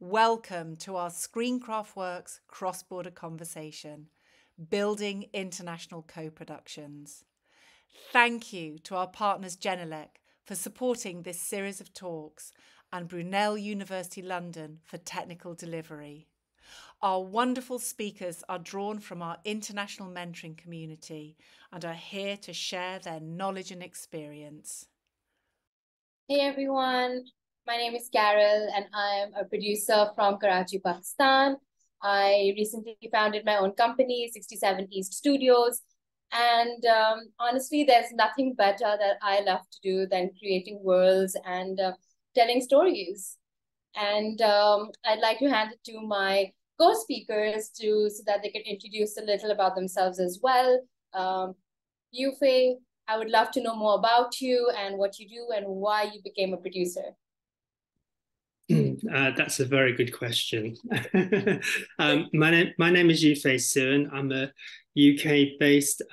Welcome to our Screencraft Works cross-border conversation, building international co-productions. Thank you to our partners Genelec for supporting this series of talks and Brunel University London for technical delivery. Our wonderful speakers are drawn from our international mentoring community and are here to share their knowledge and experience. Hey everyone, my name is Carol and I'm a producer from Karachi, Pakistan. I recently founded my own company, 67 East Studios. And honestly, there's nothing better that I love to do than creating worlds and telling stories. And I'd like to hand it to my co-speakers so that they can introduce a little about themselves as well. Yu-Fai, I would love to know more about you and what you do and why you became a producer. That's a very good question. My name is Yu-Fai Suen. I'm a UK-based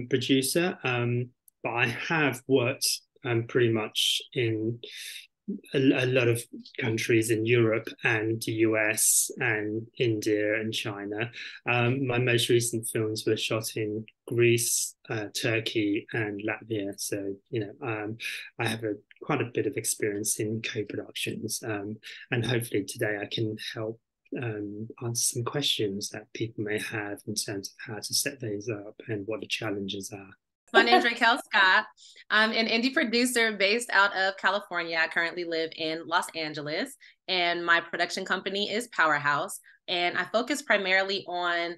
producer, but I have worked pretty much in a lot of countries in Europe and the US and India and China. My most recent films were shot in Greece, Turkey and Latvia. So, I have quite a bit of experience in co-productions, and hopefully today I can help answer some questions that people may have in terms of how to set these up and what the challenges are. My name is Raquel Scott. I'm an indie producer based out of California. I currently live in Los Angeles, and my production company is Powerhouse. And I focus primarily on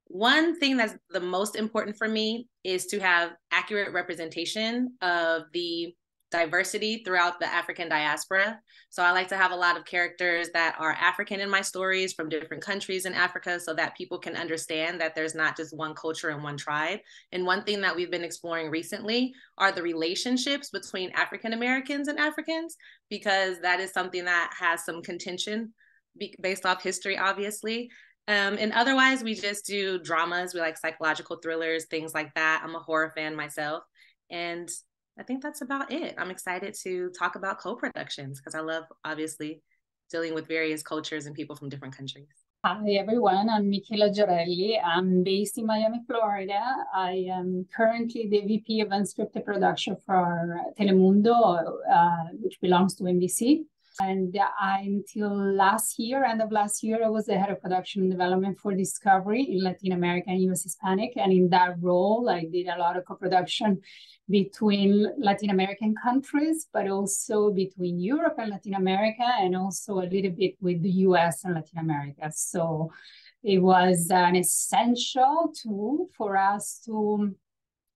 one thing that's the most important for me is to have accurate representation of the diversity throughout the African diaspora. So I like to have a lot of characters that are African in my stories from different countries in Africa so that people can understand that there's not just one culture and one tribe. And one thing that we've been exploring recently are the relationships between African Americans and Africans, because that is something that has some contention based off history, obviously. And otherwise, we just do dramas. We like psychological thrillers, things like that. I'm a horror fan myself. And I think that's about it. I'm excited to talk about co-productions because I love, obviously, dealing with various cultures and people from different countries. Hi, everyone. I'm Michela Giorelli. I'm based in Miami, Florida. I am currently the VP of Unscripted Production for Telemundo, which belongs to NBC. And until last year, end of last year, I was the head of production and development for Discovery in Latin America and US Hispanic. And in that role, I did a lot of co-production between Latin American countries, but also between Europe and Latin America, and also a little bit with the US and Latin America. So it was an essential tool for us to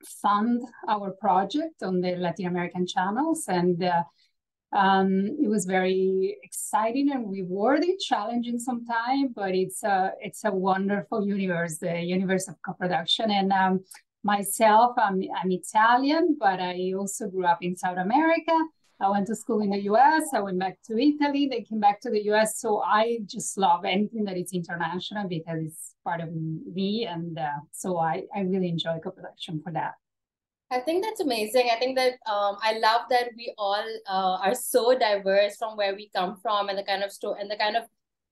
fund our project on the Latin American channels. And it was very exciting and rewarding, challenging sometimes, but it's a wonderful universe, the universe of co-production. And myself, I'm Italian, but I also grew up in South America. I went to school in the US. I went back to Italy. They came back to the US. So I just love anything that is international because it's part of me. And so I really enjoy co-production for that. I think that's amazing. I think that I love that we all are so diverse from where we come from and the kind of and the kind of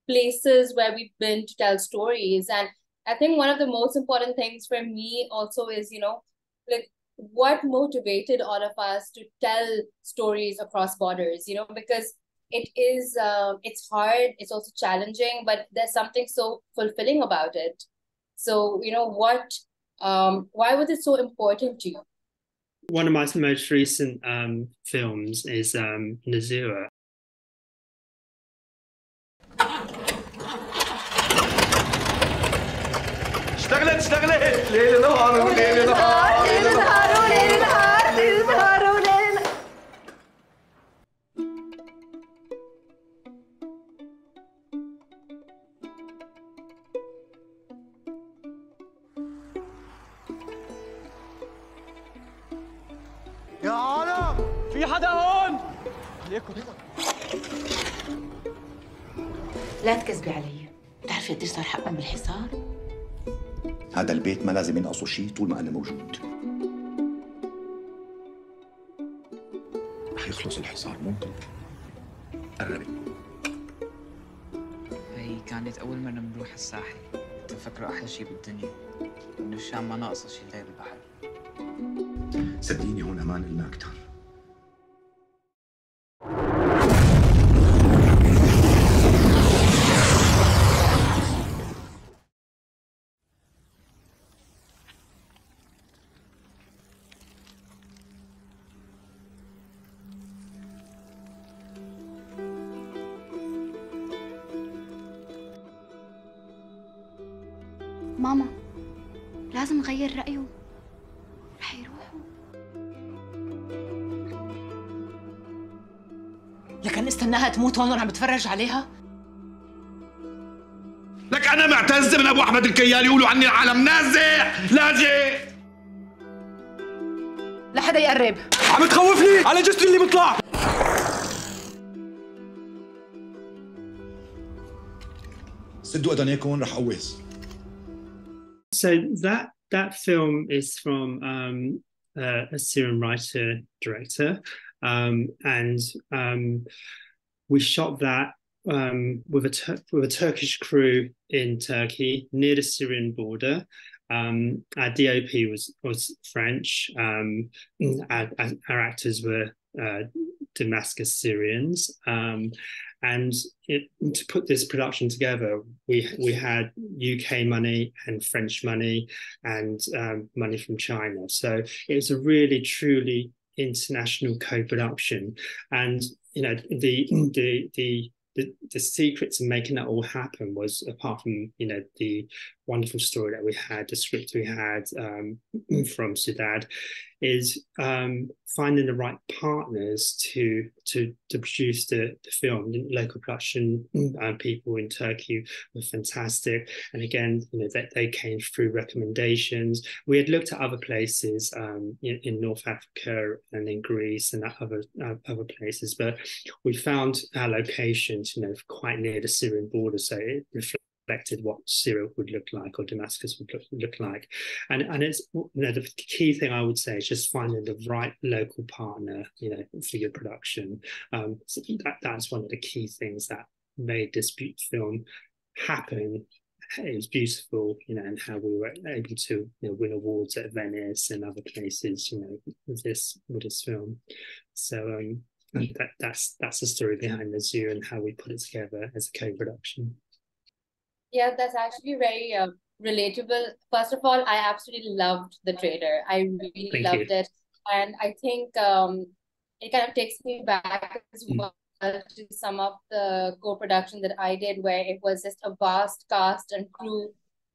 places where we've been to tell stories. And I think one of the most important things for me also is, like what motivated all of us to tell stories across borders, because it is, it's hard, it's also challenging, but there's something so fulfilling about it. So, why was it so important to you? One of my most recent films is Nazira. اشتغلت ليل نهار وليل نهار ليل نهار وليل نهار ليل نهار وليل نهار. يا عالم في حدا هون؟ ليكم لا تكذبي علي. بتعرفي قديش صار حقهم بالحصار؟ هذا البيت ما لازم ينقصه شيء طول ما أنا موجود. رح يخلص الحصار ممكن. قربي. كانت أول مرة نروح الساحل، كنت مفكره أحلى شي بالدنيا، إنه الشام ما ناقصه شي غير البحر. صدقيني هون أمان إلنا أكثر. ماما لازم أغير رأيه، رح يروحوا. لكن استناها تموت هون وأنا عم بتفرج عليها؟ لك أنا معتز من أبو أحمد الكيال يقولوا عني العالم نازح لاجئ. لا حدا يقرب. عم تخوفني على جثتي اللي بيطلع. سدوا أدنيكم رح أوز. So that film is from a Syrian writer director, and we shot that with a Turkish crew in Turkey near the Syrian border. Our DOP was French. Our actors were Damascus Syrians. And to put this production together, we had UK money and French money and money from China. So it was a really, truly international co-production. And you know, the secret to making that all happen was, apart from the wonderful story that we had, the script we had from Sudad, is finding the right partners to produce the film. The local production people in Turkey were fantastic, and again, they came through recommendations. We had looked at other places in North Africa and in Greece and other places, but we found our locations, quite near the Syrian border, so it reflected what Syria would look like, or Damascus would look like. And it's the key thing I would say is just finding the right local partner, for your production. So that's one of the key things that made this film happen. It was beautiful, and how we were able to win awards at Venice and other places, with this film. So that's the story behind the zoo and how we put it together as a co-production. Yeah, that's actually very relatable. First of all, I absolutely loved the trailer. I really loved it. And I think it kind of takes me back as well to some of the co-production that I did, where it was just a vast cast and crew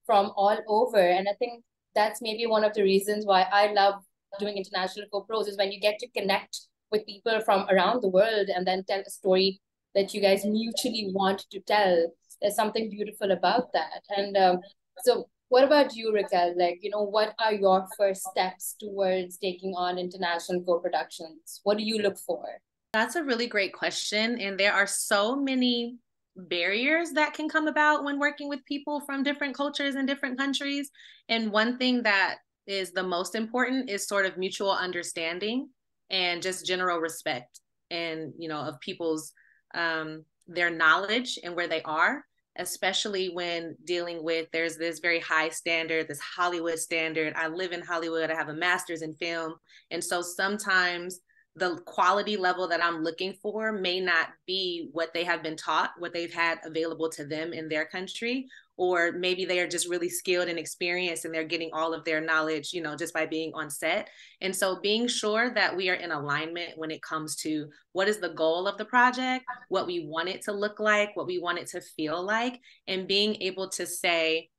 from all over. And I think that's maybe one of the reasons why I love doing international co-pros, is when you get to connect with people from around the world and then tell a story that you guys mutually want to tell. There's something beautiful about that. And so what about you, Raquel? Like, what are your first steps towards taking on international co-productions? What do you look for? That's a really great question. And there are so many barriers that can come about when working with people from different cultures and different countries. And one thing that is the most important is sort of mutual understanding and just general respect, and, of people's, their knowledge and where they are, especially when dealing with, there's this very high standard, this Hollywood standard. I live in Hollywood, I have a master's in film. And so sometimes the quality level that I'm looking for may not be what they have been taught, what they've had available to them in their country, or maybe they are just really skilled and experienced and they're getting all of their knowledge, just by being on set. And so being sure that we are in alignment when it comes to what is the goal of the project, what we want it to look like, what we want it to feel like, and being able to say,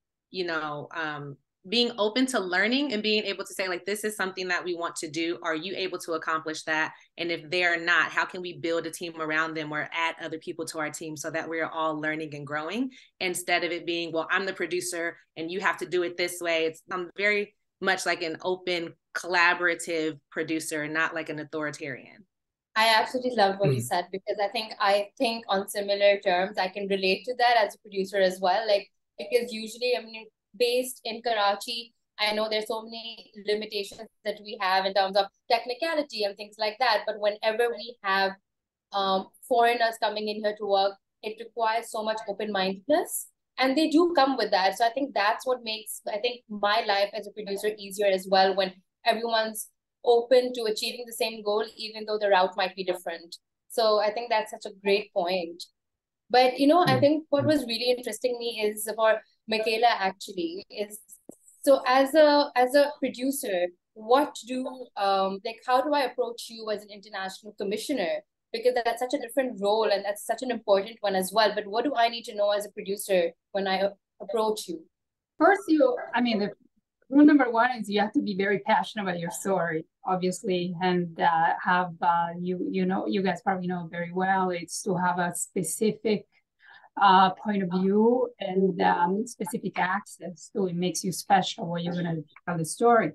being open to learning and being able to say, like, this is something that we want to do. Are you able to accomplish that? And if they're not, how can we build a team around them or add other people to our team so that we're all learning and growing, instead of it being, well, I'm the producer and you have to do it this way. I'm very much like an open, collaborative producer, not like an authoritarian. I absolutely love what you said, because I think on similar terms, I can relate to that as a producer as well. Like, because usually, based in Karachi, I know there's so many limitations that we have in terms of technicality and things like that. But whenever we have foreigners coming in here to work it requires so much open-mindedness, and they do come with that. So I think that's what makes, I think, my life as a producer easier as well, when everyone's open to achieving the same goal, even though the route might be different. So I think that's such a great point. But, you know, I think what was really interesting me is for Michela actually is, so as a producer, what do, like, how do I approach you as an international commissioner? Because that's such a different role and that's such an important one as well. But what do I need to know as a producer when I approach you? First, the rule number one is you have to be very passionate about your story, obviously, and have, you guys probably know very well, it's to have a specific point of view and specific access. So it makes you special when you're going to tell the story.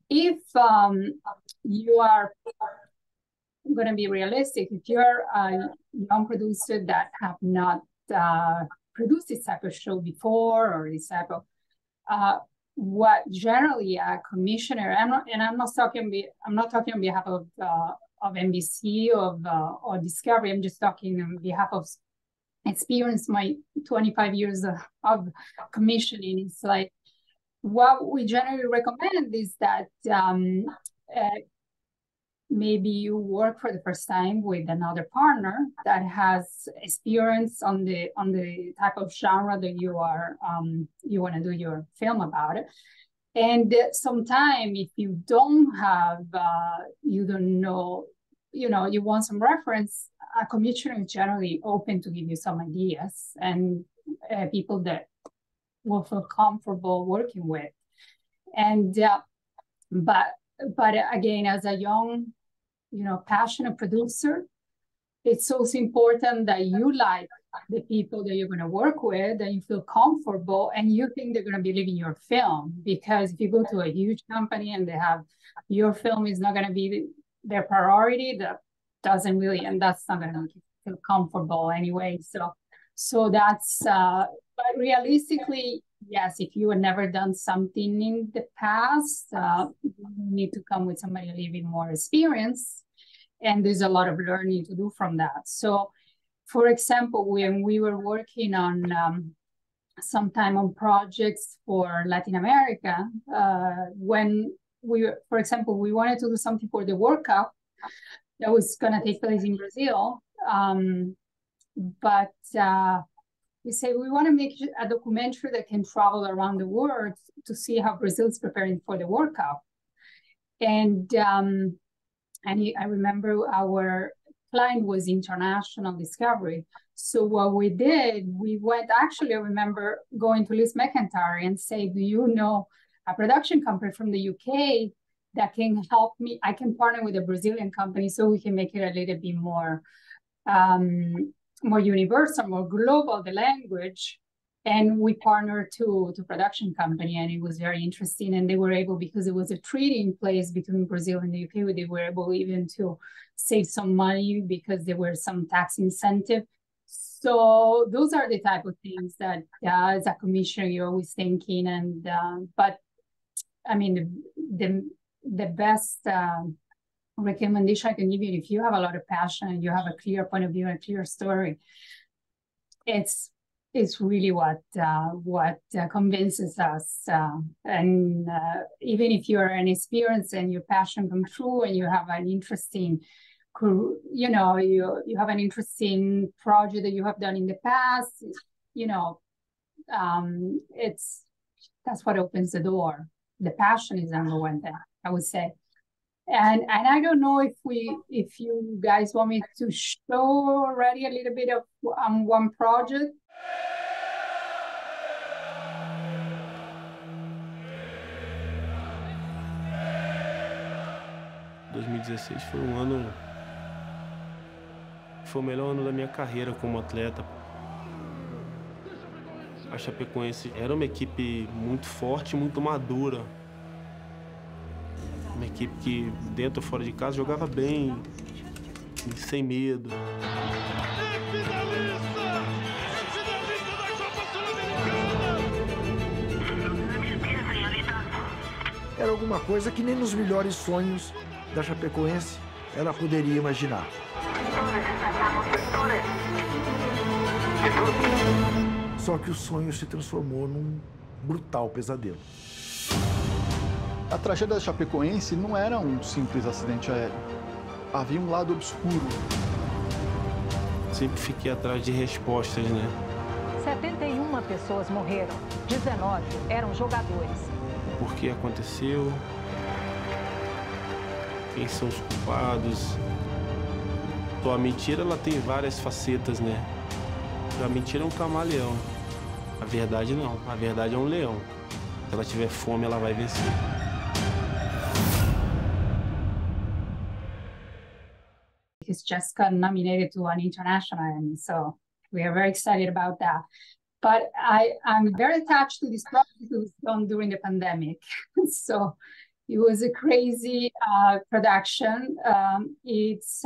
If you are going to be realistic, if you're a young producer that have not produced this type of show before, or this type of what generally a commissioner, I'm not talking on behalf of NBC or Discovery. I'm just talking on behalf of experience, my 25 years of commissioning. It's like, what we generally recommend is that maybe you work for the first time with another partner that has experience on the type of genre that you are you want to do your film about it. And sometime if you don't have you don't know, you want some reference, a commissioner is generally open to give you some ideas and people that will feel comfortable working with. And but again, as a young, passionate producer, it's also important that you like the people that you're going to work with, that you feel comfortable and you think they're going to believe in your film. Because if you go to a huge company and they have, your film is not going to be their priority, that doesn't really, and that's not going to make you feel comfortable anyway. So that's, but realistically, yes, if you have never done something in the past, you need to come with somebody a little bit more experience. And there's a lot of learning to do from that. So, for example, when we were working on sometime on projects for Latin America, when for example, we wanted to do something for the World Cup that was going to take place in Brazil. But we say we want to make a documentary that can travel around the world to see how Brazil is preparing for the World Cup. And I remember our client was International Discovery. So what we did, we went, actually, I remember going to Liz McIntyre and say, do you know a production company from the UK that can help me? I can partner with a Brazilian company so we can make it a little bit more universal, more global, the language. And we partnered to production company, and it was very interesting. And they were able, because it was a treaty in place between Brazil and the UK, they were able even to save some money because there were some tax incentive. So those are the type of things that as a commissioner, you're always thinking. And but I mean, the best recommendation I can give you, if you have a lot of passion and you have a clear point of view and a clear story, it's really what convinces us. And even if you're inexperienced and your passion comes true and you have an interesting, you have an interesting project that you have done in the past, that's what opens the door. The passion is number one thing, I would say. And I don't know if you guys want me to show already a little bit of one project. Em 2016 foi o melhor ano da minha carreira como atleta. A Chapecoense era uma equipe muito forte, muito madura. Uma equipe que, dentro ou fora de casa, jogava bem, sem medo. Era alguma coisa que nem nos melhores sonhos da Chapecoense ela poderia imaginar. Só que o sonho se transformou num brutal pesadelo. A tragédia da Chapecoense não era um simples acidente aéreo. Havia um lado obscuro. Sempre fiquei atrás de respostas, né? 71 pessoas morreram, 19 eram jogadores. Por que aconteceu? Quem são os culpados? A mentira, ela tem várias facetas, né? A mentira é um camaleão. A verdade não. A verdade é um leão. Se ela tiver fome, ela vai vencer. He's just got nominated to an international Emmy, so we are very excited about that. But I'm very attached to this project. It was done during the pandemic, so it was a crazy production. It's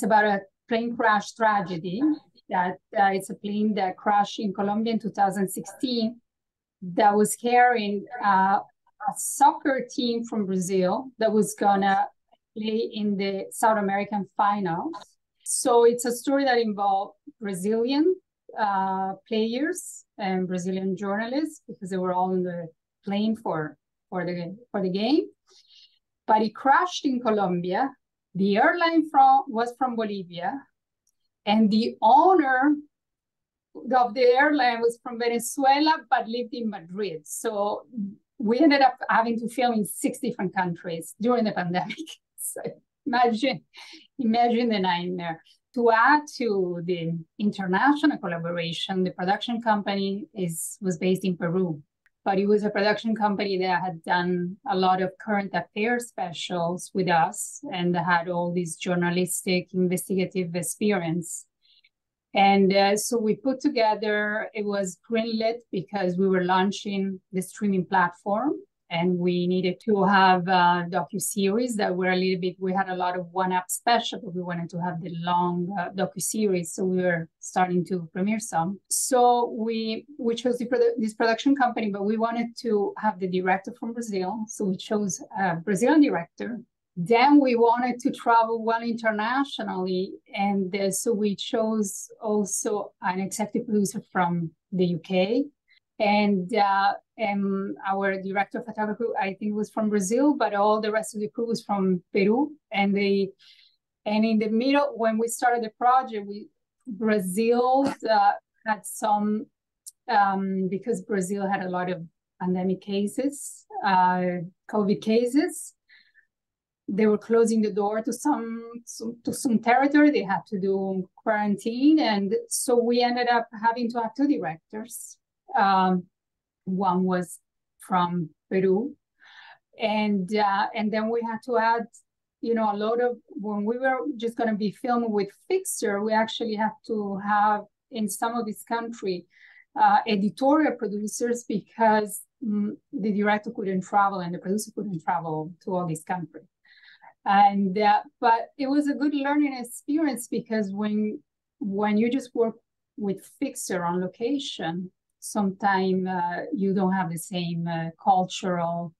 about a plane crash tragedy. That it's a plane that crashed in Colombia in 2016 that was carrying a soccer team from Brazil that was gonna play in the South American finals. So it's a story that involved Brazilian players and Brazilian journalists because they were all on the plane for the game. But it crashed in Colombia. The airline was from Bolivia, and the owner of the airline was from Venezuela but lived in Madrid. So we ended up having to film in 6 different countries during the pandemic. So imagine the nightmare. To add to the international collaboration, the production company was based in Peru, but it was a production company that had done a lot of current affairs specials with us and had all this journalistic investigative experience. And so we put together, it was greenlit because we were launching the streaming platform and we needed to have a docuseries that were a little bit, we had a lot of one-up special, but we wanted to have the long docuseries. So we were starting to premiere some. So we chose this production company, but we wanted to have the director from Brazil. So we chose a Brazilian director. Then we wanted to travel well internationally. And so we chose also an executive producer from the UK. And our director of photography, I think, was from Brazil, but all the rest of the crew was from Peru. And in the middle, when we started the project, Brazil had some, because Brazil had a lot of pandemic cases, COVID cases. They were closing the door to some territory. They had to do quarantine, and so we ended up having to have 2 directors. One was from Peru, and then we had to add, a lot of, when we were just going to be filming with Fixer, we actually had to have in some of this country editorial producers because the director couldn't travel and the producer couldn't travel to all these countries. And but it was a good learning experience because when you just work with Fixer on location, sometimes you don't have the same cultural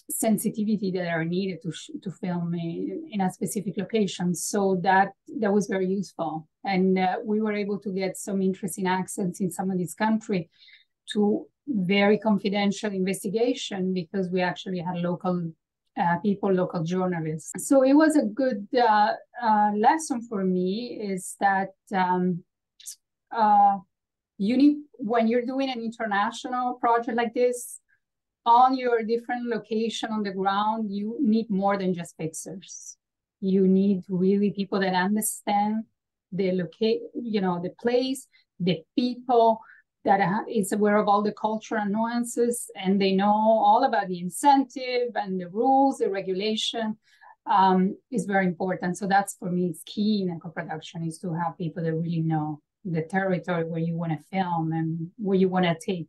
sensitivity that are needed to film in a specific location. So that was very useful. And we were able to get some interesting accents in some of these countries to very confidential investigation because we actually had local people, local journalists. So it was a good lesson for me is that you need, when you're doing an international project like this, on your different location on the ground, you need more than just fixers. You need really people that understand the the place, the people, that is aware of all the cultural nuances, and they know all about the incentive and the rules, the regulation is very important. So that's, for me, it's key in eco-production, is to have people that really know the territory where you want to film and where you want to take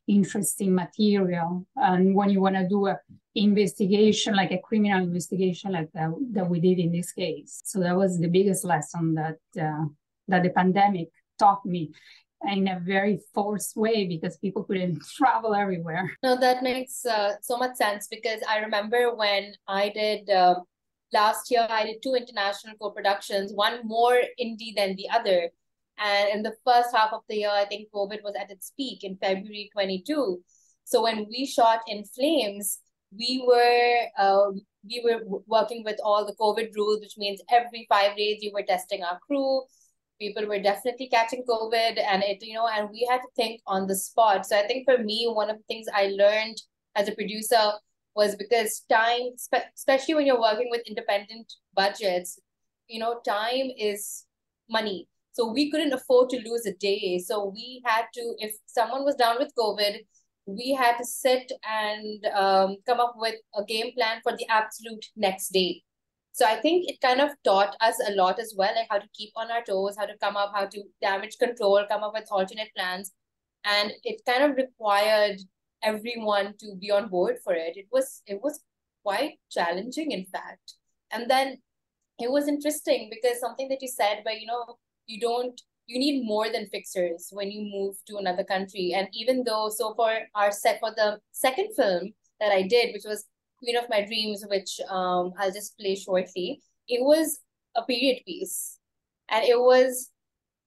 interesting material. And when you want to do a investigation, like a criminal investigation like that we did in this case. So that was the biggest lesson that the pandemic taught me, in a very forced way, because people couldn't travel everywhere. No, that makes so much sense, because I remember when I did, last year, I did 2 international co-productions, one more indie than the other. And in the first half of the year, I think COVID was at its peak in February 22. So when we shot In Flames, we were working with all the COVID rules, which means every 5 days you were testing our crew. People were definitely catching COVID, and and we had to think on the spot. So I think for me, one of the things I learned as a producer was, because time, especially when you're working with independent budgets, time is money. So we couldn't afford to lose a day. So we had to, if someone was down with COVID, we had to sit and come up with a game plan for the absolute next day. So I think it kind of taught us a lot as well, like how to keep on our toes, how to damage control, come up with alternate plans. And it kind of required everyone to be on board for it. It was quite challenging, in fact. And then it was interesting because something that you said, but you need more than fixers when you move to another country. And even though, so for the second film that I did, which was Queen of My Dreams, which I'll just play shortly, it was a period piece. And it was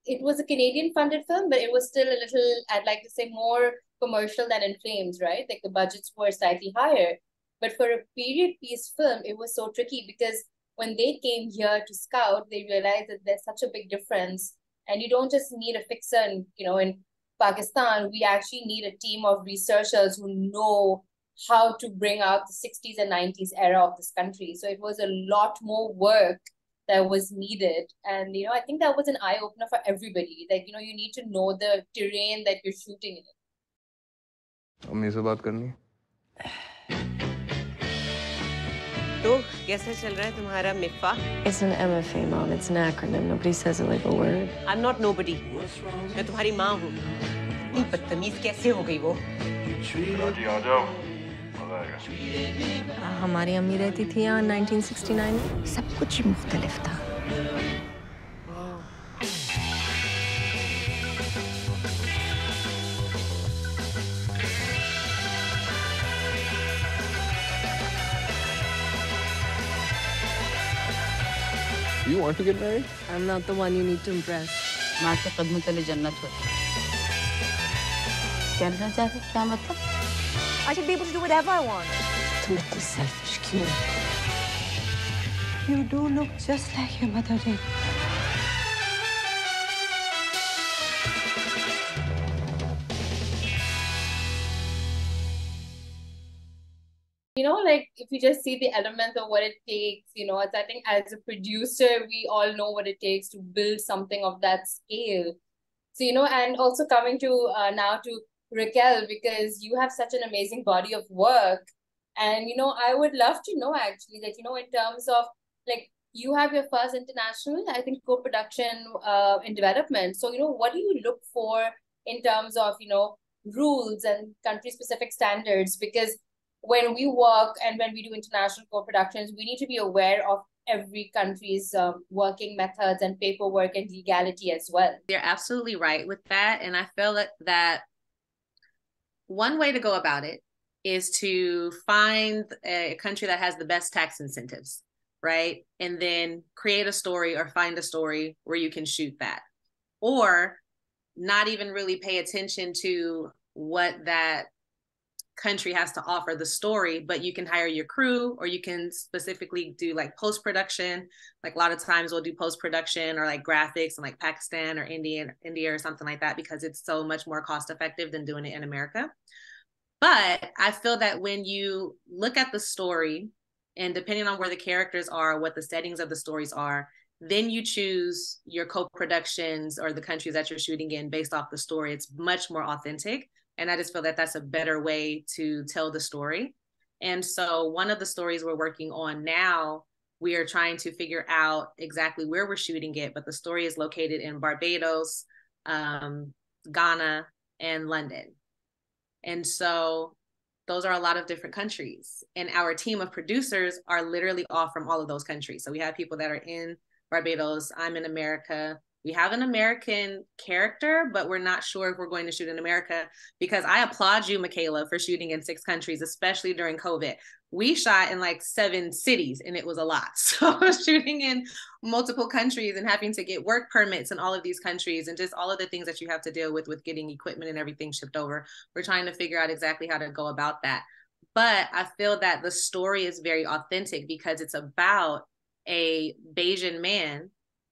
a Canadian funded film, but it was still a little, I'd like to say, more commercial than In Flames, right? Like the budgets were slightly higher. But for a period piece film, it was so tricky because when they came here to scout, they realized that there's such a big difference. And you don't just need a fixer. And, in Pakistan, we actually need a team of researchers who know how to bring out the 60s and 90s era of this country. So it was a lot more work that was needed. And, I think that was an eye-opener for everybody. Like, you need to know the terrain that you're shooting in. अम्मी से बात करनी है? तो कैसा चल रहा है तुम्हारा मिफ़ा? It's an MFA, Mom. It's an acronym. Nobody says it like a word. I'm not nobody. मैं तुम्हारी माँ हूँ. ये बदतमीज कैसे हो गई वो? जी आ जाओ. मजा आएगा. हमारी अम्मी रहती थी यहाँ 1969 में. सब कुछ मुख्तलिफ था. You want to get married? I'm not the one you need to impress. माँ के कदमों तले जन्नत हो. क्या कहना चाहते? क्या मतलब? I should be able to do whatever I want. तुम इतनी selfish क्यों? You do look just like your mother did. Like if you just see the element of what it takes, I think as a producer, we all know what it takes to build something of that scale. So, and also coming to now to Raquel, because you have such an amazing body of work. And, I would love to know actually that, in terms of like, you have your first international, I think, co-production in development. So, what do you look for in terms of, rules and country-specific standards? Because when we work and when we do international co-productions, we need to be aware of every country's working methods and paperwork and legality as well. You're absolutely right with that. And I feel that one way to go about it is to find a country that has the best tax incentives, right? And then create a story or find a story where you can shoot that. Or not even really pay attention to what that country has to offer the story, but you can hire your crew, or you can specifically do like post-production. Like a lot of times we'll do post-production or like graphics in like Pakistan or India or something like that, because it's so much more cost effective than doing it in America. But I feel that when you look at the story, and depending on where the characters are, what the settings of the stories are, then you choose your co-productions or the countries that you're shooting in based off the story. It's much more authentic. And I just feel that that's a better way to tell the story. And so one of the stories we're working on now, we are trying to figure out exactly where we're shooting it, but the story is located in Barbados, Ghana, and London. And so those are a lot of different countries. And our team of producers are literally all from all of those countries. So we have people that are in Barbados, I'm in America. We have an American character, but we're not sure if we're going to shoot in America, because I applaud you, Michela, for shooting in 6 countries, especially during COVID. we shot in like 7 cities and it was a lot. So shooting in multiple countries and having to get work permits in all of these countries and just all of the things that you have to deal with getting equipment and everything shipped over. We're trying to figure out exactly how to go about that. But I feel that the story is very authentic because it's about a Bayesian man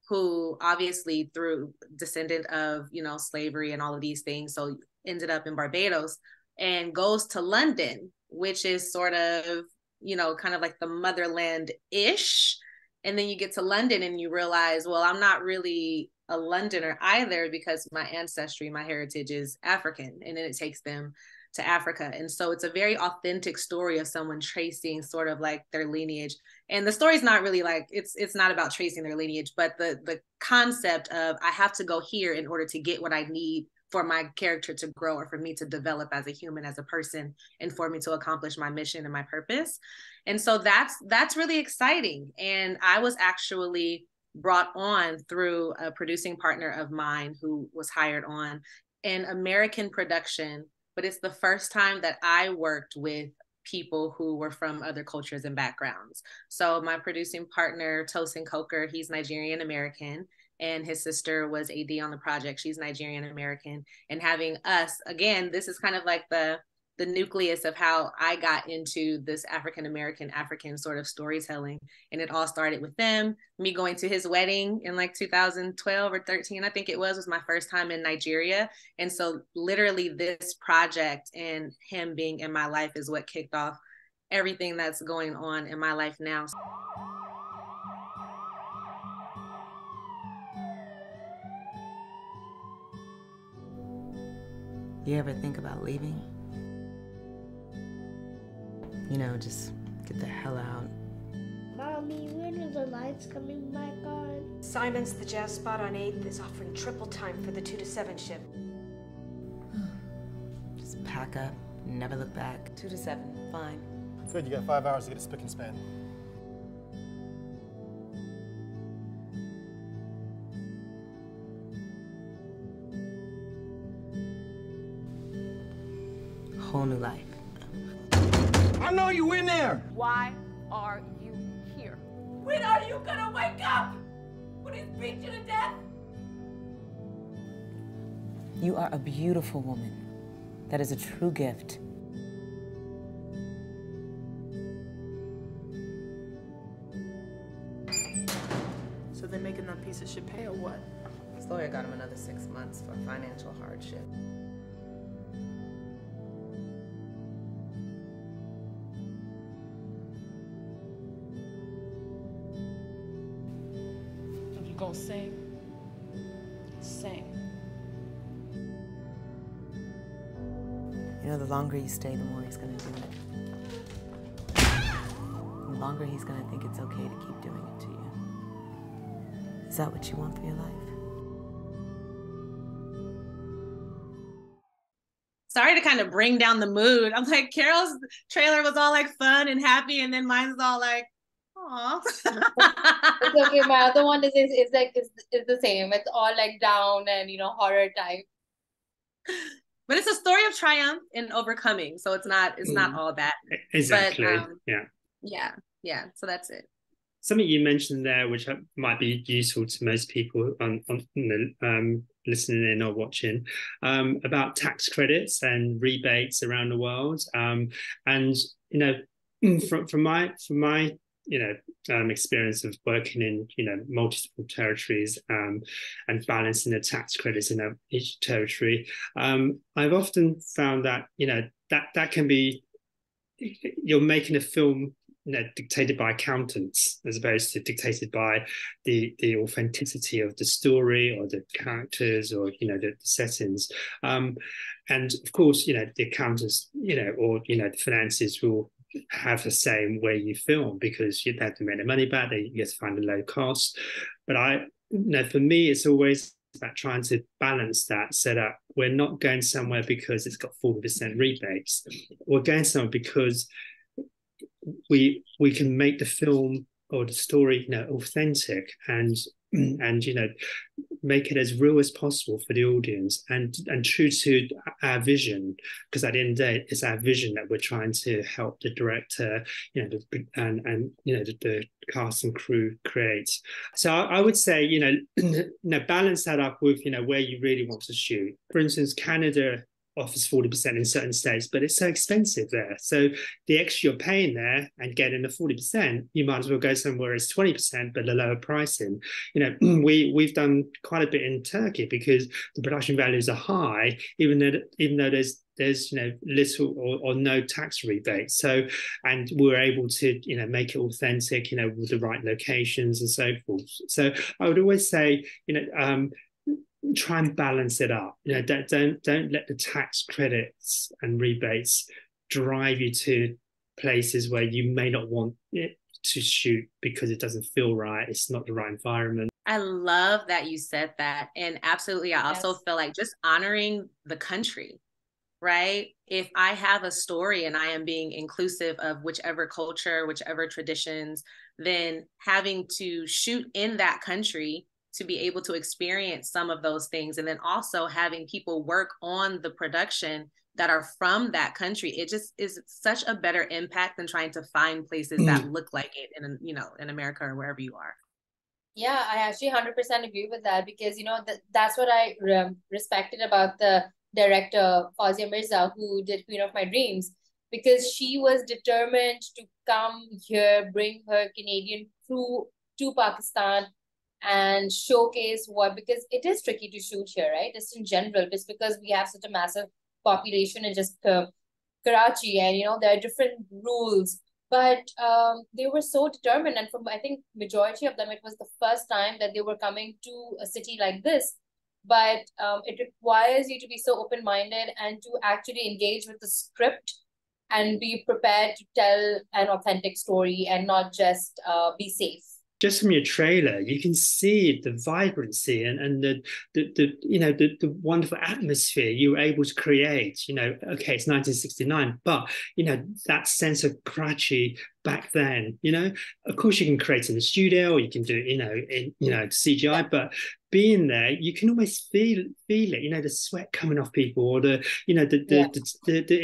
who obviously through descendant of, you know, slavery and all of these things. So ended up in Barbados and goes to London, which is sort of, you know, kind of like the motherland-ish. And then you get to London and you realize, well, I'm not really a Londoner either because my ancestry, my heritage is African. And then it takes them to Africa. And so it's a very authentic story of someone tracing sort of like their lineage. And the story's not really like, it's not about tracing their lineage, but the concept of I have to go here in order to get what I need for my character to grow or for me to develop as a human, as a person, and for me to accomplish my mission and my purpose. And so that's really exciting. And I was actually brought on through a producing partner of mine who was hired on an American production, but it's the first time that I worked with people who were from other cultures and backgrounds. So my producing partner, Tosin Coker, he's Nigerian American, and his sister was AD on the project. She's Nigerian American. And having us, again, this is kind of like the nucleus of how I got into this African sort of storytelling. And it all started with them, me going to his wedding in like 2012 or 13, I think it was my first time in Nigeria. And so literally this project and him being in my life is what kicked off everything that's going on in my life now. You ever think about leaving? You know, just get the hell out. Mommy, when are the lights coming back on? Simon's, the jazz spot on 8th, is offering triple time for the 2 to 7 shift. Just pack up, never look back. 2 to 7, fine. Good, you got 5 hours to get a spick and span. Whole new life. I know you in there! Why are you here? When are you gonna wake up? When he's beat you to death? You are a beautiful woman. That is a true gift. So they're making that piece of shit pay or what? His lawyer got him another 6 months for financial hardship. Gonna sing. Sing. You know, the longer you stay, the more he's gonna do it. The longer he's gonna think it's okay to keep doing it to you. Is that what you want for your life? Sorry to kind of bring down the mood. I'm like, Carol's trailer was all like fun and happy, and then mine's all like, aw. It's okay. My other one is the same. It's all like down and, you know, horror type. But it's a story of triumph and overcoming. So it's not all that. Exactly. But, yeah. So that's it. Something you mentioned there, which might be useful to most people on listening in or watching, about tax credits and rebates around the world. And you know, from my experience of working in multiple territories and balancing the tax credits in each territory, I've often found that that can be, you're making a film dictated by accountants as opposed to dictated by the authenticity of the story or the characters or the settings, and of course the accountants or the finances will have the same where you film because you have to make the money back. You get to find a low cost. But for me, it's always about trying to balance that setup. We're not going somewhere because it's got 40% rebates. We're going somewhere because we can make the film or the story authentic and make it as real as possible for the audience and true to our vision, because at the end of the day, it's our vision that we're trying to help the director, the cast and crew create. So I would say, balance that up with, where you really want to shoot. For instance, Canada offers 40% in certain states, but it's so expensive there. So the extra you're paying there and getting the 40%, you might as well go somewhere it's 20%, but a lower pricing. We've done quite a bit in Turkey because the production values are high, even though there's little or no tax rebate. So, and we're able to make it authentic, with the right locations and so forth. So I would always say, try and balance it up. Don't let the tax credits and rebates drive you to places where you may not want it to shoot because it doesn't feel right. It's not the right environment. I love that you said that. And absolutely, I also feel like just honoring the country, right? If I have a story and I am being inclusive of whichever culture, whichever traditions, then having to shoot in that country to be able to experience some of those things. And then also having people work on the production that are from that country. It just is such a better impact than trying to find places that look like it in America or wherever you are. Yeah, I actually 100% agree with that, because, that's what I respected about the director, Fawzia Mirza, who did Queen of My Dreams, because she was determined to come here, bring her Canadian crew to Pakistan, and showcase because it is tricky to shoot here, right? Just in general, just because we have such a massive population in just Karachi, and there are different rules, but they were so determined, and from I think majority of them, it was the first time that they were coming to a city like this. But it requires you to be so open-minded and to actually engage with the script and be prepared to tell an authentic story and not just be safe. Just from your trailer, you can see the vibrancy and the wonderful atmosphere you were able to create. Okay, it's 1969, but that sense of Karachi back then. Of course you can create in the studio, or you can do in CGI, but being there, you can almost feel it. The sweat coming off people, or the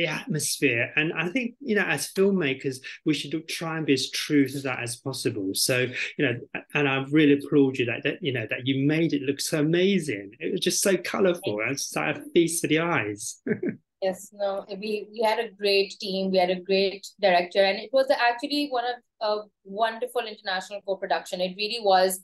atmosphere. And I think as filmmakers, we should try and be as true to that as possible. So and I really applaud you that you made it look so amazing. It was just so colourful. It's like a feast for the eyes. Yes, no, we had a great team. We had a great director, and it was actually one of a wonderful international co-production. It really was.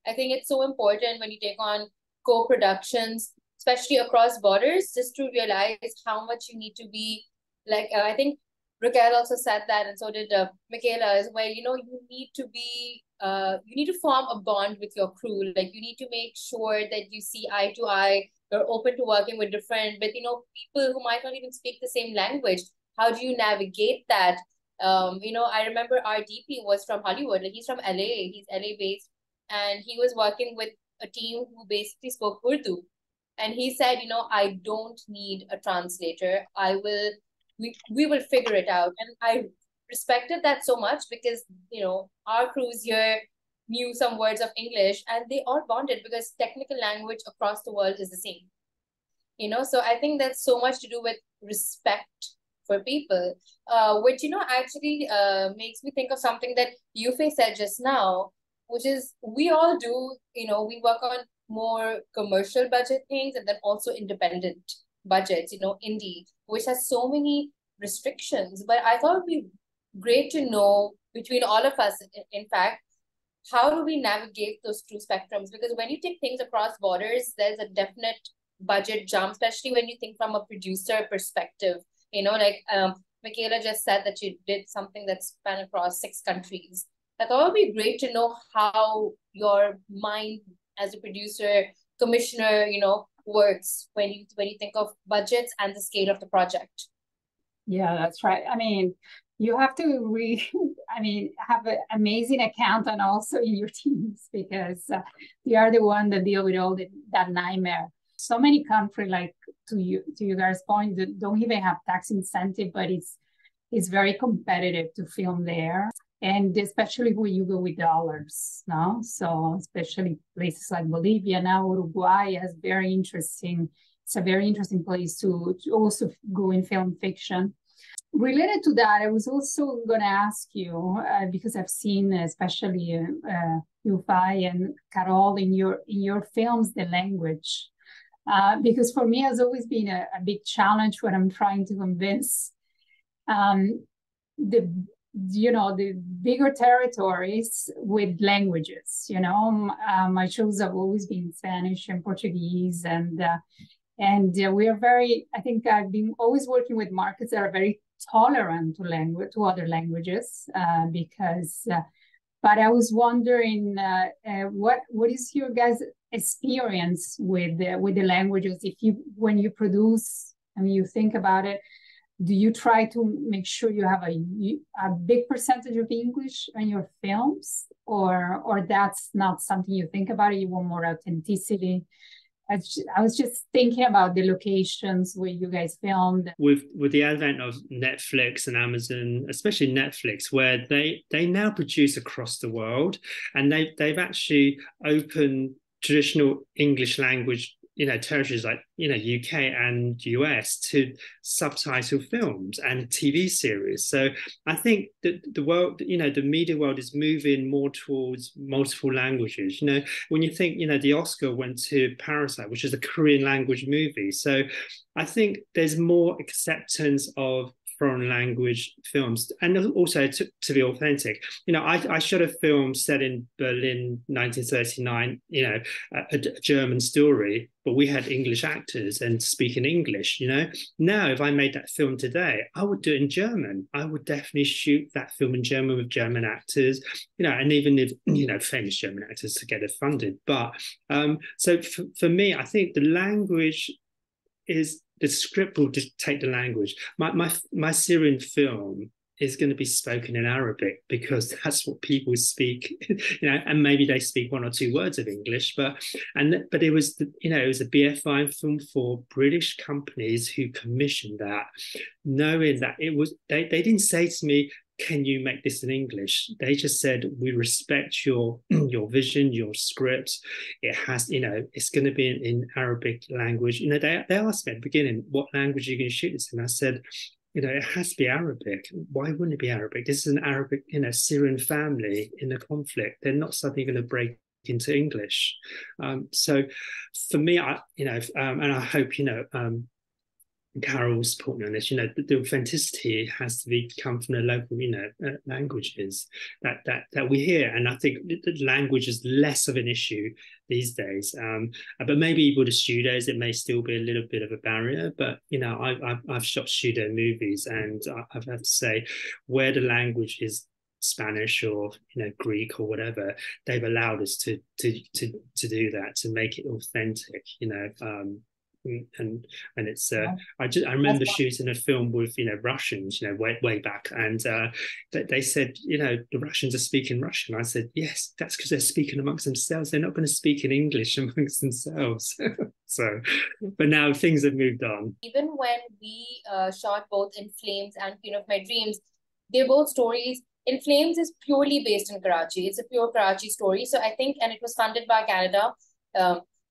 I think it's so important when you take on co-productions, especially across borders, just to realize how much you need to be like. I think Raquel also said that, and so did Michela, is where you need to be. You need to form a bond with your crew. Like, you need to make sure that you see eye to eye. You're open to working with different, but people who might not even speak the same language. How do you navigate that? I remember our DP was from Hollywood. Like, he's from LA. He's LA based, and he was working with a team who basically spoke Urdu. And he said, I don't need a translator. We will figure it out. And I respected that so much, because our crews here knew some words of English, and they all bonded because technical language across the world is the same. So I think that's so much to do with respect for people, which actually makes me think of something that Yu-Fai said just now, which is we all do. We work on more commercial budget things, and then also independent budgets, indie, which has so many restrictions. But I thought it would be great to know between all of us, in fact, how do we navigate those two spectrums? Because when you take things across borders, there's a definite budget jump, especially when you think from a producer perspective. Michela just said that you did something that span across 6 countries. I thought it would be great to know how your mind as a producer, commissioner, works when you think of budgets and the scale of the project. Yeah, that's right. I mean, you have to have an amazing accountant also in your teams, because they are the one that deal with all that nightmare. So many countries, like to you guys' point, that don't even have tax incentive, but it's very competitive to film there. And especially when you go with dollars, no? So especially places like Bolivia, now Uruguay has very interesting, it's a very interesting place to also go in film fiction. Related to that, I was also going to ask you, because I've seen especially Yu-Fai and Carol in your films, the language. Because for me, it has always been a big challenge when I'm trying to convince the bigger territories with languages. My shows have always been Spanish and Portuguese, and we are very, I think I've been always working with markets that are very tolerant to other languages, but I was wondering what is your guys' experience with the languages? When you produce, I mean, you think about it, do you try to make sure you have a big percentage of English in your films, or that's not something you think about? You want more authenticity? I was just thinking about the locations where you guys filmed. With the advent of Netflix and Amazon, especially Netflix, where they now produce across the world, and they've actually opened traditional English language, territories like, UK and US to subtitle films and TV series. So I think that the world, the media world is moving more towards multiple languages. When you think, the Oscar went to Parasite, which is a Korean language movie. So I think there's more acceptance of foreign language films, and also to be authentic. I shot a film set in Berlin, 1939, a German story, but we had English actors and speaking English. Now if I made that film today, I would do it in German. I would definitely shoot that film in German with German actors, and even if famous German actors to get it funded. But so for me, I think the language is, the script will dictate the language. My Syrian film is going to be spoken in Arabic because that's what people speak, and maybe they speak one or two words of English, but it was it was a BFI film for British companies who commissioned that, knowing that it was, they didn't say to me, can you make this in English? They just said, we respect your vision, your script. It has, it's going to be in Arabic language. They asked me at the beginning, what language are you going to shoot this in? I said, it has to be Arabic. Why wouldn't it be Arabic? This is an Arabic, Syrian family in a conflict. They're not suddenly going to break into English. So for me, and I hope, Carol's point on this, the authenticity has to come from the local, languages that we hear. And I think the language is less of an issue these days. But maybe with the studios, it may still be a little bit of a barrier. But, I've shot studio movies, and I've had to say, where the language is Spanish or Greek or whatever, they've allowed us to do that, to make it authentic, and it's I remember shooting a film with Russians way back, and they said the Russians are speaking Russian. I said, yes, that's because they're speaking amongst themselves. They're not going to speak in English amongst themselves. So but now things have moved on. Even when we shot both In Flames and Queen of My Dreams, they're both stories. In Flames is purely based in Karachi. It's a pure Karachi story. So I think, and it was funded by Canada,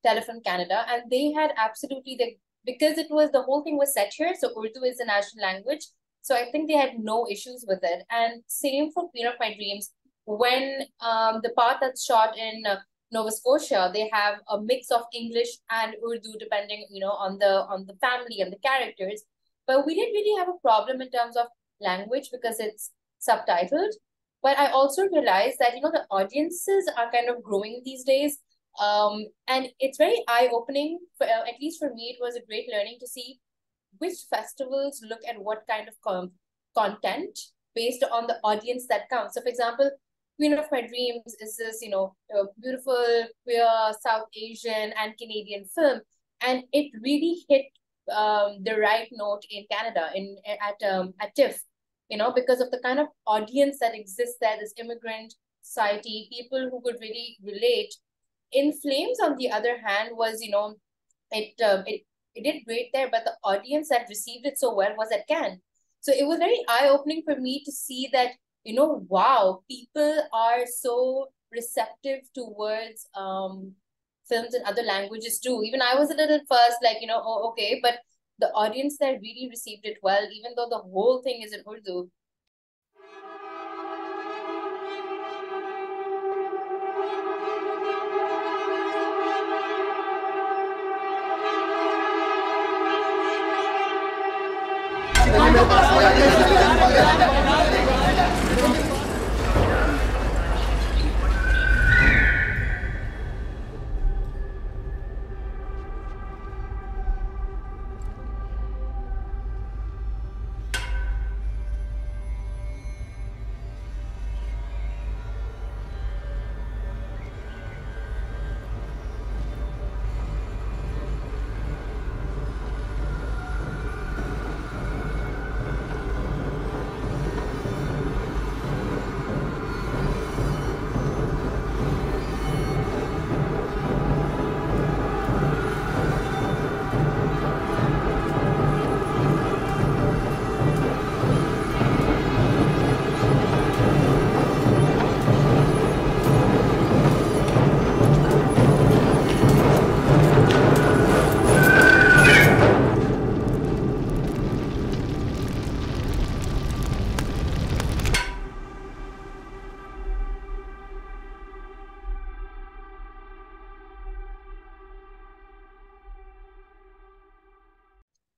Telefilm Canada, and they had absolutely, because the whole thing was set here, so Urdu is the national language, so I think they had no issues with it. And same for Queen of My Dreams. When the part that's shot in Nova Scotia, they have a mix of English and Urdu depending on the family and the characters, but we didn't really have a problem in terms of language because it's subtitled. But I also realized that the audiences are kind of growing these days. And it's very eye-opening, at least for me. It was a great learning to see which festivals look at what kind of content based on the audience that comes. So for example, Queen of My Dreams is this, a beautiful, queer, South Asian and Canadian film. And it really hit the right note in Canada, at TIFF, because of the kind of audience that exists there, this immigrant society, people who could really relate. In Flames, on the other hand, was, it did great there, but the audience that received it so well was at Cannes. So it was very eye-opening for me to see that you know, wow, people are so receptive towards films in other languages too. Even I was a little first, like, you know, oh, okay, but the audience there really received it well, even though the whole thing is in Urdu.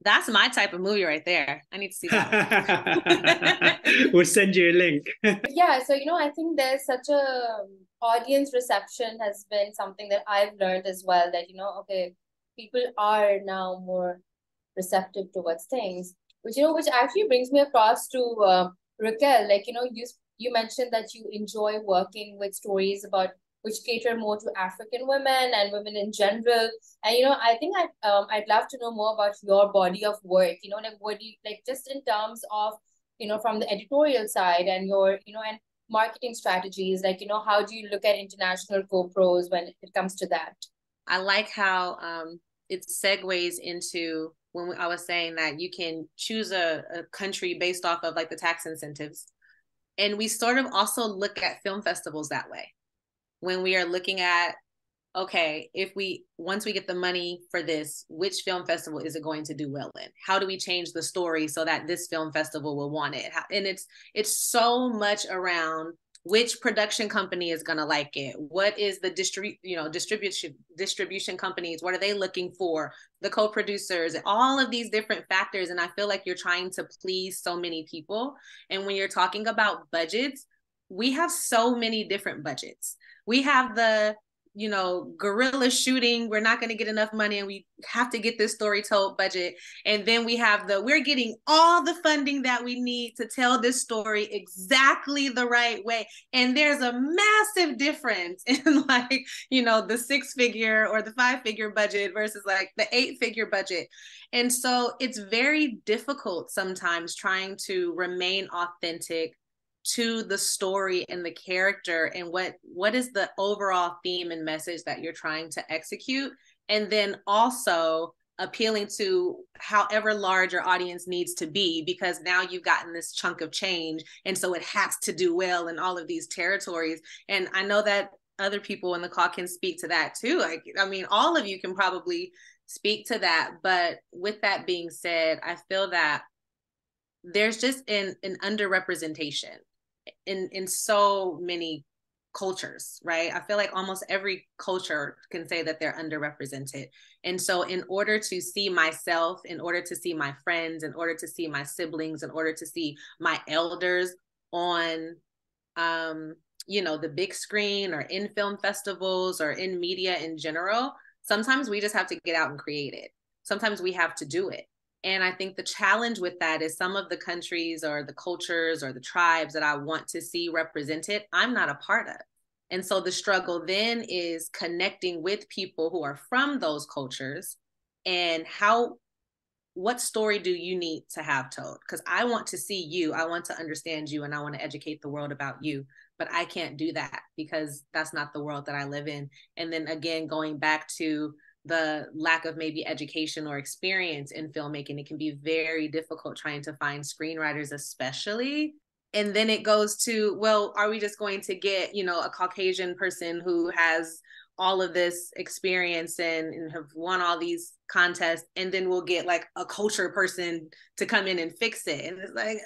That's my type of movie right there. I need to see that. We'll send you a link. Yeah, so, you know, I think there's such a audience reception has been something that I've learned as well, that, you know, okay, people are now more receptive towards things, which, you know, which actually brings me across to Raquel. Like, you know, you mentioned that you enjoy working with stories about which cater more to African women and women in general. And, you know, I think I'd love to know more about your body of work, you know, like what do you, like, just in terms of, you know, from the editorial side and your, you know, and marketing strategies, like, you know, how do you look at international co-pros when it comes to that? I like how it segues into when I was saying that you can choose a country based off of like the tax incentives. And we sort of also look at film festivals that way. When we are looking at, okay, once we get the money for this, which film festival is it going to do well in? How do we change the story so that this film festival will want it? And it's so much around which production company is going to like it. What is the distribution companies? What are they looking for? The co-producers, all of these different factors. And I feel like you're trying to please so many people. And when you're talking about budgets, we have so many different budgets. We have the, you know, guerrilla shooting, we're not going to get enough money and we have to get this story told budget. And then we have we're getting all the funding that we need to tell this story exactly the right way. And there's a massive difference in, like, you know, the 6-figure or the 5-figure budget versus like the 8-figure budget. And so it's very difficult sometimes trying to remain authentic to the story and the character and what is the overall theme and message that you're trying to execute, and then also appealing to however large your audience needs to be, because now you've gotten this chunk of change and so it has to do well in all of these territories. And I know that other people in the call can speak to that too. Like, I mean, all of you can probably speak to that. But with that being said, I feel that there's just an underrepresentation in so many cultures, right? I feel like almost every culture can say that they're underrepresented. And so in order to see myself, in order to see my friends, in order to see my siblings, in order to see my elders on, you know, the big screen or in film festivals or in media in general, sometimes we just have to get out and create it. Sometimes we have to do it. And I think the challenge with that is some of the countries or the cultures or the tribes that I want to see represented, I'm not a part of. And so the struggle then is connecting with people who are from those cultures and what story do you need to have told? Because I want to see you, I want to understand you, and I want to educate the world about you. But I can't do that because that's not the world that I live in. And then again, going back to the lack of maybe education or experience in filmmaking, it can be very difficult trying to find screenwriters, especially And then it goes to, well, are we just going to get, you know, a Caucasian person who has all of this experience and have won all these contests, and then we'll get like a culture person to come in and fix it. And it's like,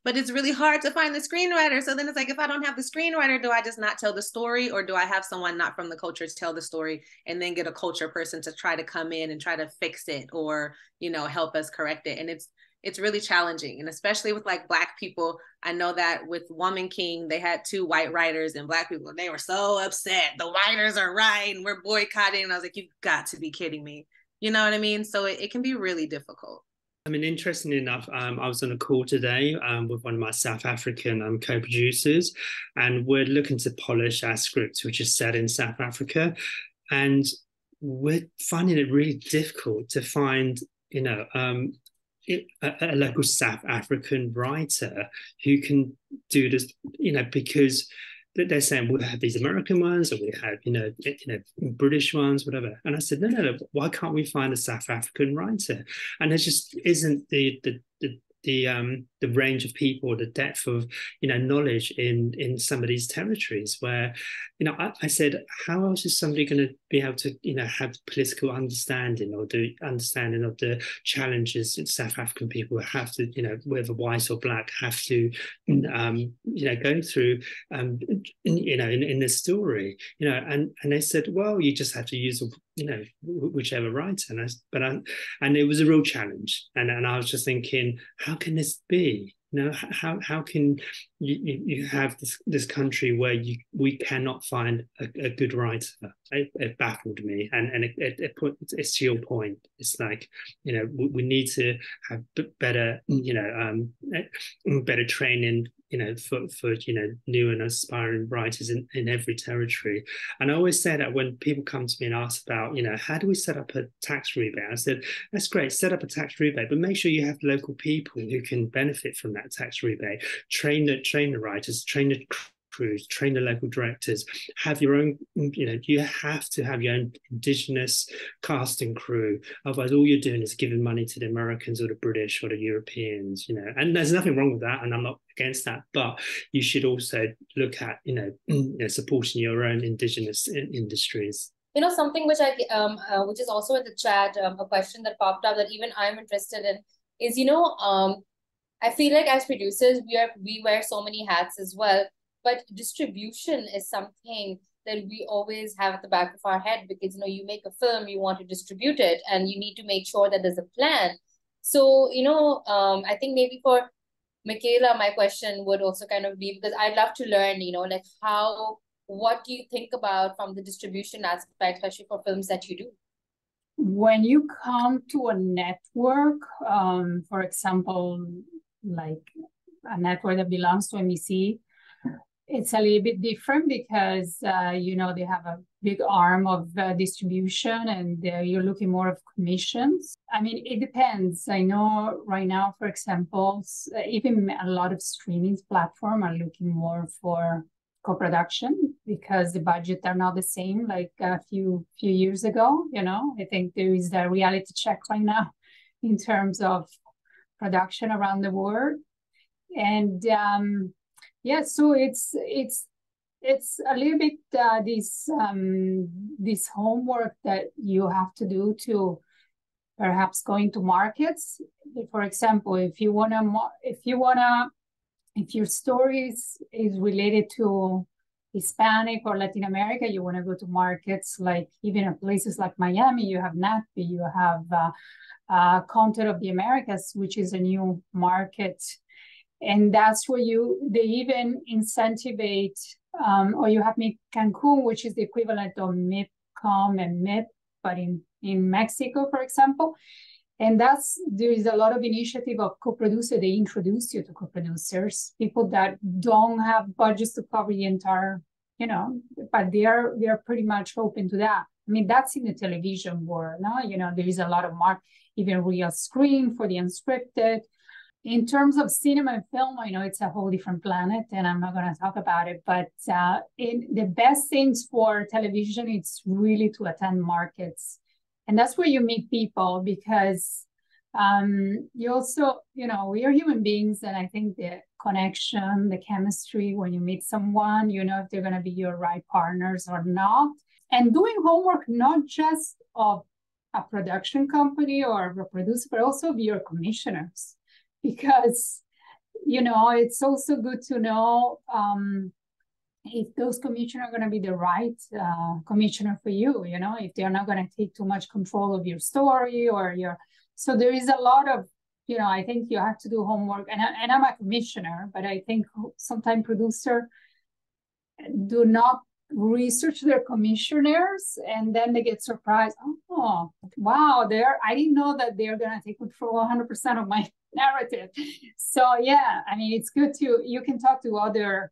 but it's really hard to find the screenwriter. So then it's like, if I don't have the screenwriter, do I just not tell the story, or do I have someone not from the culture to tell the story and then get a culture person to try to come in and try to fix it, or, you know, help us correct it? And it's really challenging. And especially with like Black people, I know that with Woman King, they had 2 white writers and Black people, and they were so upset. The writers are right and we're boycotting. And I was like, you've got to be kidding me. You know what I mean? So it can be really difficult. I mean, interestingly enough, I was on a call today with one of my South African co-producers, and we're looking to polish our script, which is set in South Africa. And we're finding it really difficult to find, you know, a local South African writer who can do this, you know, because they're saying we'll have these American ones, or we have, you know, British ones, whatever. And I said, no, why can't we find a South African writer? And there just isn't the range of people, the depth of, you know, knowledge in some of these territories where, you know, I said, how else is somebody going to be able to, you know, have political understanding or the understanding of the challenges that South African people have to, you know, whether white or Black, have to, you know, go through, you know, in this story, you know, and they said, well, you just have to use, you know, whichever writer. And it was a real challenge. And I was just thinking, how can this be? You know, how can you have this country where we cannot find a good writer? It baffled me, and it's to your point. It's like, you know, we need to have better, you know, better training, you know, for you know, new and aspiring writers in every territory. And I always say that when people come to me and ask about, you know, how do we set up a tax rebate? I said, that's great, set up a tax rebate, but make sure you have local people who can benefit from that tax rebate. Train the writers, train the crews, train the local directors, have your own, you know, you have to have your own Indigenous cast and crew. Otherwise, all you're doing is giving money to the Americans or the British or the Europeans, you know, and there's nothing wrong with that. And I'm not against that, but you should also look at, you know, supporting your own Indigenous industries. You know, something which which is also in the chat, a question that popped up that even I'm interested in is, you know, I feel like as producers, we wear so many hats as well, but distribution is something that we always have at the back of our head, because, you know, you make a film, you want to distribute it, and you need to make sure that there's a plan. So, you know, I think maybe for Michela, my question would also kind of be, because I'd love to learn, you know, like what do you think about from the distribution aspect, especially for films that you do? When you come to a network, for example, like a network that belongs to NBC, it's a little bit different because, you know, they have a big arm of distribution, and you're looking more of commissions. I mean, it depends. I know right now, for example, even a lot of streaming platforms are looking more for co-production because the budgets are not the same like a few years ago. You know, I think there is a reality check right now in terms of production around the world. And yeah, so it's a little bit this homework that you have to do to perhaps go into markets. For example, if your story is related to Hispanic or Latin America, you want to go to markets like even in places like Miami, you have NATPE, you have Content of the Americas, which is a new market. And that's where they even incentivate, or you have Cancun, which is the equivalent of MIPCOM and MIP, but in Mexico, for example. And there is a lot of initiative of co-producer. They introduce you to co-producers, people that don't have budgets to cover the entire, you know, but they are pretty much open to that. I mean, that's in the television world, no? You know, there is a lot of even real screen for the unscripted. In terms of cinema and film, I know it's a whole different planet, and I'm not going to talk about it. But the best things for television, it's really to attend markets. And that's where you meet people, because You also, we are human beings, and I think the connection, the chemistry, when you meet someone, if they're going to be your right partners or not. And doing homework, not just of a production company or a producer, but also of your commissioners. Because, it's also good to know if those commissioners are going to be the right commissioner for you, if they're not going to take too much control of your story or your... So there is a lot of, I think you have to do homework. And I'm a commissioner, but I think sometimes producers do not research their commissioners, and then they get surprised. Oh, wow, I didn't know that they're going to take control 100% of my narrative. So yeah, I mean, it's good you can talk to other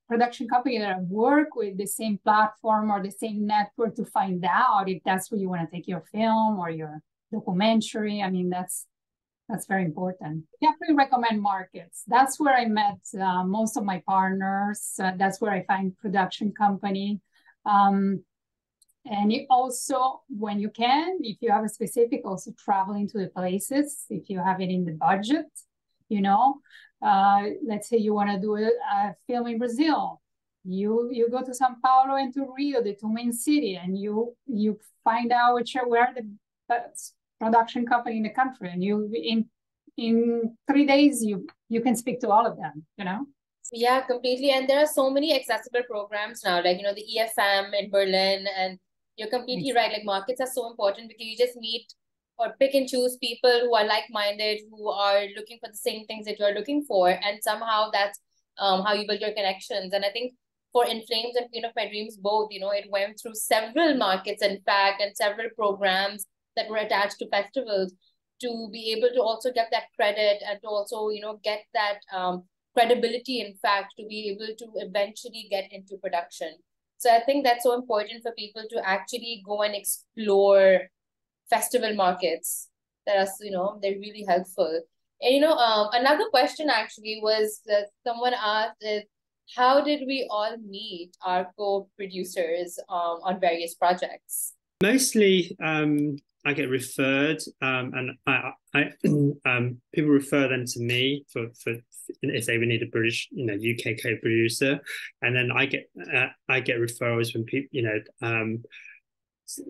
production companies that work with the same platform or the same network to find out if that's where you want to take your film or your documentary. I mean, that's very important. Definitely recommend markets. That's where I met most of my partners. That's where I find production company. And you also, when you can, if you have a specific, also traveling to the places, if you have it in the budget, let's say you want to do a film in Brazil. You go to Sao Paulo and to Rio, the two main cities, and you find out where the best production company in the country, and in 3 days you can speak to all of them. Yeah, completely. And there are so many accessible programs now, like the EFM in Berlin, and you're completely right. Like, markets are so important because you just meet or pick and choose people who are like-minded, who are looking for the same things that you're looking for, and somehow that's how you build your connections. And I think for In Flames and Queen of My Dreams both, it went through several markets, in fact, and several programs that were attached to festivals to be able to also get that credit and to also, get that credibility, in fact, to be able to eventually get into production. So I think that's so important for people to actually go and explore festival markets that are, they're really helpful. And, another question actually was that someone asked is, how did we all meet our co-producers on various projects? Mostly, I get referred, and I people refer them to me for if they would need a British, UK co-producer, and then I get referrals when people,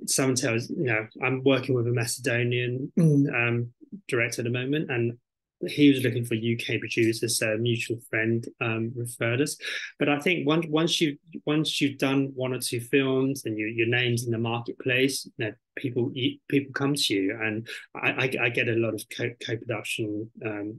someone tells, I'm working with a Macedonian director at the moment, and he was looking for UK producers, so a mutual friend referred us. But I think once you've done one or two films and your name's in the marketplace, people come to you, and I get a lot of co-production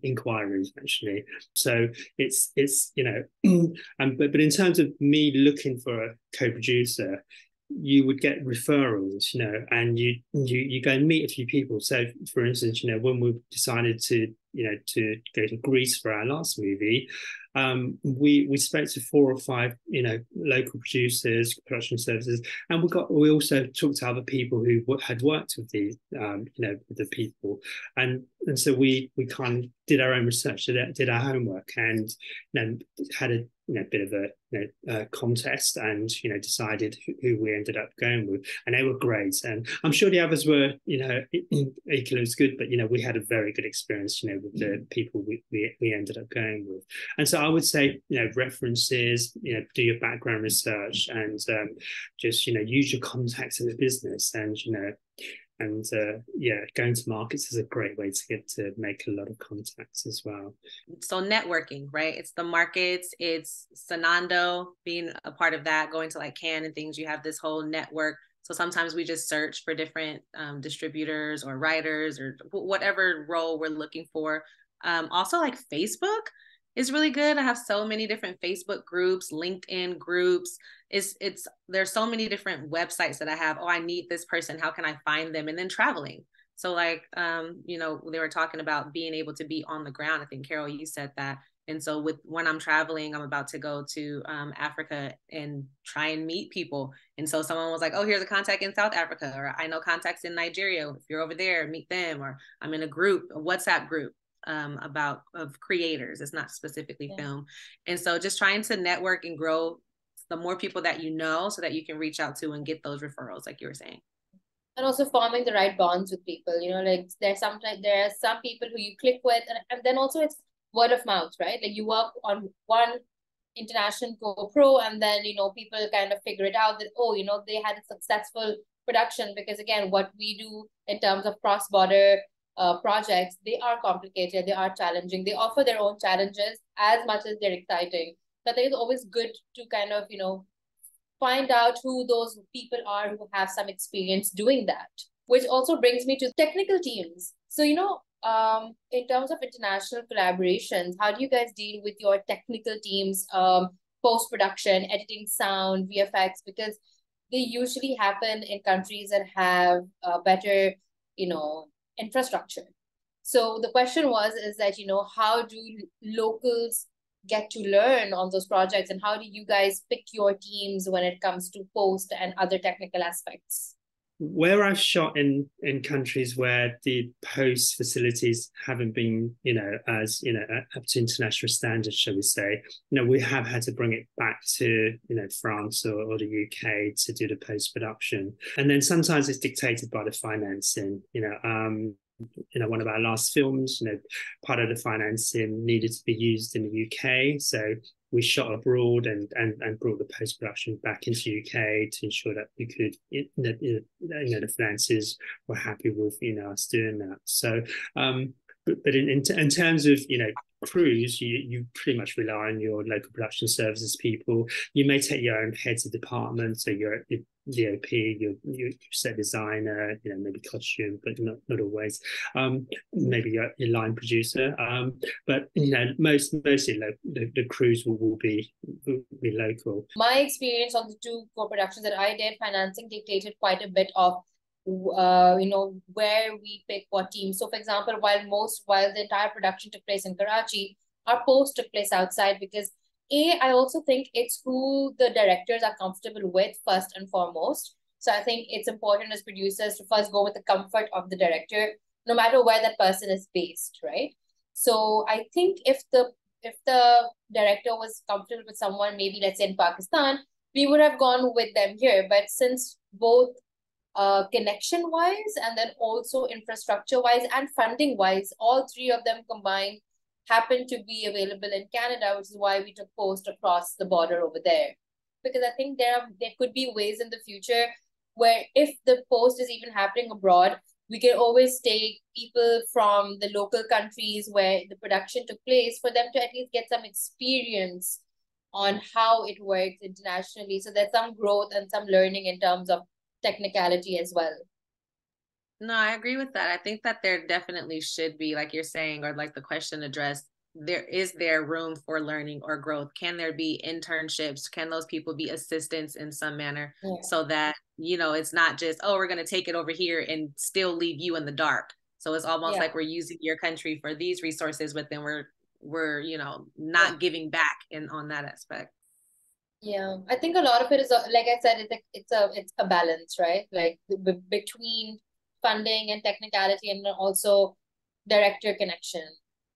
inquiries actually. So it's but in terms of me looking for a co-producer, you would get referrals, and you go and meet a few people. So, for instance, when we decided to go to Greece for our last movie, we spoke to 4 or 5, local producers, production services, and we also talked to other people who had worked with these, with the people, and so we kind of did our own research, did our homework, and had a bit of a contest, and decided who we ended up going with, and they were great, and I'm sure the others were equally as good, but we had a very good experience with the people we ended up going with. And so I would say references, do your background research, and just use your contacts in the business, and going to markets is a great way to make a lot of contacts as well. So networking, right? It's the markets, it's Sanando, being a part of that, going to like Cannes and things. You have this whole network. So sometimes we just search for different distributors or writers or whatever role we're looking for. Also, like Facebook is really good. I have so many different Facebook groups, LinkedIn groups. There's so many different websites that I have. Oh, I need this person. How can I find them? And then traveling. So like, they were talking about being able to be on the ground. I think, Carol, you said that. And so when I'm traveling, I'm about to go to Africa and try and meet people. And so someone was like, oh, here's a contact in South Africa, or I know contacts in Nigeria. If you're over there, meet them. Or I'm in a WhatsApp group of creators. It's not specifically film. And so just trying to network and grow the more people that so that you can reach out to and get those referrals, like you were saying. And also forming the right bonds with people, like there are some people who you click with, and then also it's word of mouth, right? Like you work on one international GoPro, and then people kind of figure it out that, oh, they had a successful production, because again, what we do in terms of cross-border projects, they are complicated, they are challenging, they offer their own challenges as much as they're exciting. But I think it's always good to kind of find out who those people are who have some experience doing that, which also brings me to technical teams. So in terms of international collaborations, how do you guys deal with your technical teams, post-production, editing, sound, VFX? Because they usually happen in countries that have better, infrastructure. So the question is that, how do locals get to learn on those projects, and how do you guys pick your teams when it comes to post and other technical aspects? Where I've shot in countries where the post facilities haven't been, as up to international standards, shall we say, we have had to bring it back to, France or the UK to do the post production, and then sometimes it's dictated by the financing. One of our last films, part of the financing needed to be used in the UK, so we shot abroad and brought the post-production back into UK to ensure that we could, the finances were happy with us doing that. So, but in terms of crews, you pretty much rely on your local production services people. You may take your own heads of department, so your DOP, your set designer, maybe costume, but not always. Maybe your line producer. But mostly the crews will be local. My experience on the two co-productions that I did, financing dictated quite a bit of where we pick what team. So for example, while the entire production took place in Karachi, our post took place outside, because I also think it's who the directors are comfortable with first and foremost. So I think it's important as producers to first go with the comfort of the director, no matter where that person is based, right? So I think if the director was comfortable with someone, maybe let's say in Pakistan, we would have gone with them here. But since both connection-wise and then also infrastructure-wise and funding-wise, all three of them combined happen to be available in Canada, which is why we took post across the border over there. Because I think there could be ways in the future where if the post is even happening abroad, we can always take people from the local countries where the production took place for them to at least get some experience on how it works internationally. So there's some growth and some learning in terms of technicality as well. No, I agree with that. I think that there definitely should be, like you're saying, or like the question addressed, is there room for learning or growth? Can there be internships? Can those people be assistants in some manner? Yeah. So that, it's not just, oh, we're going to take it over here and still leave you in the dark. So it's almost like we're using your country for these resources, but then we're not giving back on that aspect. Yeah, I think a lot of it is, like I said, it's a balance, right? Like between funding and technicality, and also director connection.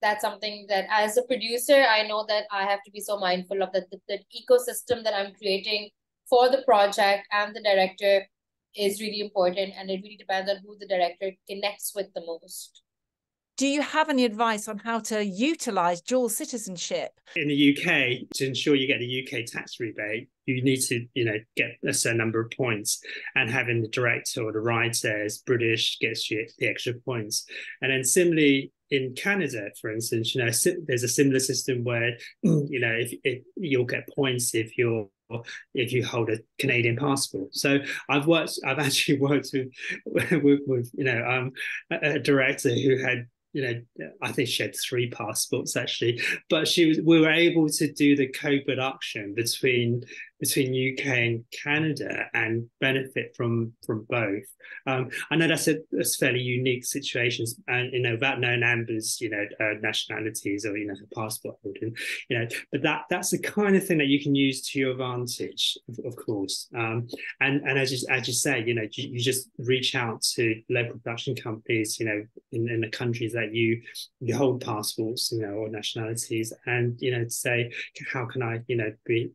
That's something that as a producer, I know that I have to be so mindful of, that the ecosystem that I'm creating for the project and the director is really important, and it really depends on who the director connects with the most. Do you have any advice on how to utilize dual citizenship? In the UK, to ensure you get the UK tax rebate, you need to, get a certain number of points, and having the director or the writer as British gets you the extra points. And then similarly in Canada, for instance, there's a similar system where, if you'll get points if you hold a Canadian passport. So I've actually worked with a director who had, I think she had 3 passports actually, but we were able to do the co-production between UK and Canada and benefit from both. I know that's fairly unique situations, and about known Amber's nationalities or passport holding, but that's the kind of thing that you can use to your advantage, of course. And as you say, you just reach out to local production companies, in the countries that you hold passports, or nationalities, and to say, how can I be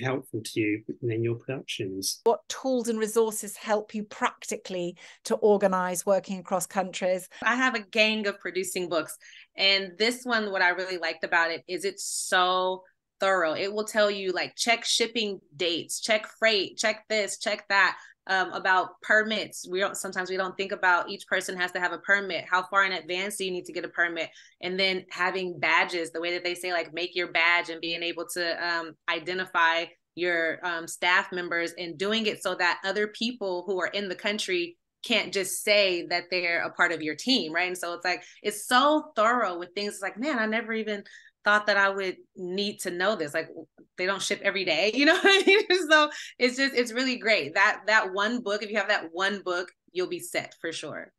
be helpful to you in your productions. What tools and resources help you practically to organize working across countries? I have a gang of producing books, and this one, what I really liked about it is it's so thorough. It will tell you, like, check shipping dates, check freight, check this, check that. About permits. Sometimes we don't think about each person has to have a permit. How far in advance do you need to get a permit? And then having badges, the way that they say, like, make your badge, and being able to identify your staff members, and doing it so that other people who are in the country can't just say that they're a part of your team, right? And so it's like, it's so thorough with things. It's like, man, I never even thought that I would need to know this. Like, they don't ship every day, you know what I mean? So it's really great. That one book, if you have that one book, you'll be set for sure.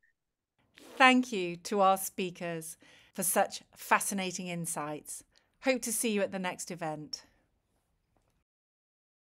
Thank you to our speakers for such fascinating insights. Hope to see you at the next event.